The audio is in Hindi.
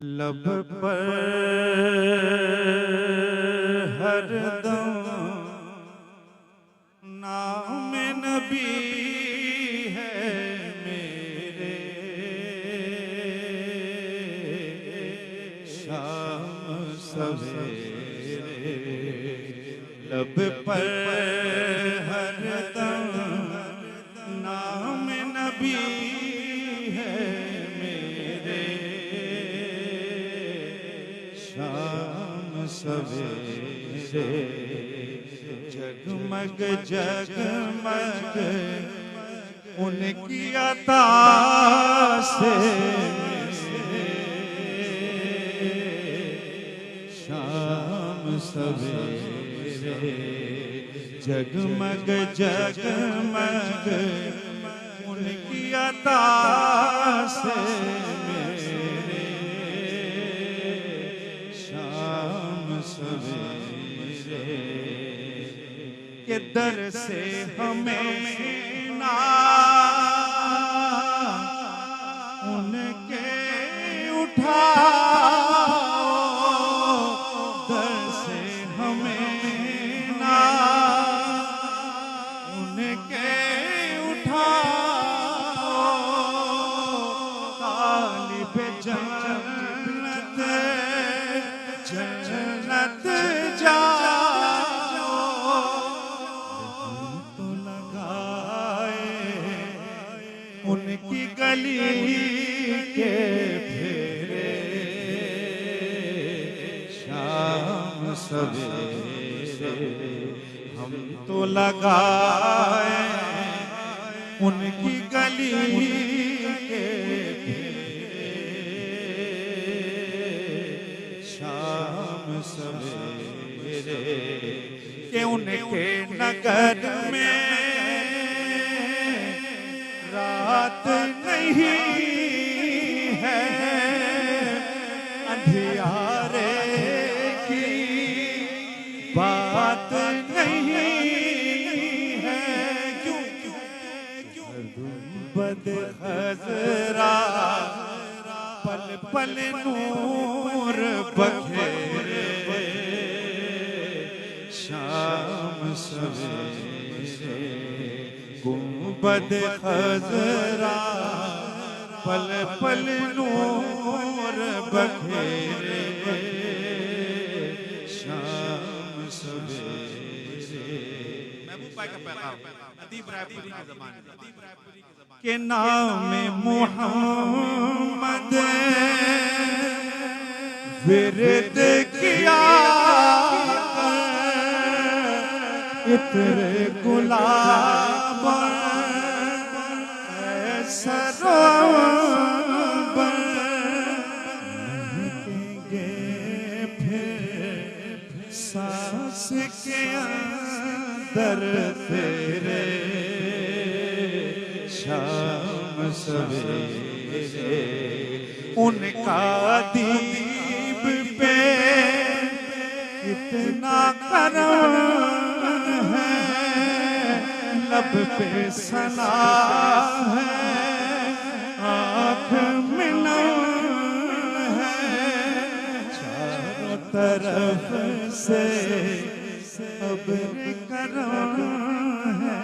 लब पर हरदम नाम नबी है मेरे, शाम सवेरे लब पर हरदम नाम नबी है मेरे, शाम सवेरे जगमग जगमग उनकी अता से शाम सवेरे जगमग जगमग उनकी अता से मेरे, शाम सवेरे के दर से हमें ना उनके उठाओ, दर से हमें ना उनके उठाओ, तालिब जन्नत जन्नत जाओ, तो लगाए उनकी गली के फेरे, शाम सवेरे हम तो लगाए उनकी गली के फेरे, शाम सवेरे के उनके नगर में रात नहीं है, अंधियारे की बात नहीं है, क्यों गुंबद खजरा पल पल नूर बखेरे, शाम सवेरे गुंबद खजरा पल पल नूर बखेरे, शाम सवेरे। महबूब भाई का पैगाम अदीब रायपुरी के ज़माने के नाम मुहम्मद विरद किया इत्र गुलाब सरोवर महकेंगे फिर सांस के अंदर तेरे, शाम सवेरे उनका दीब पे कितना करम है, लब पे सना है, आँख में नम है, चारों तरफ से अब्र करम है।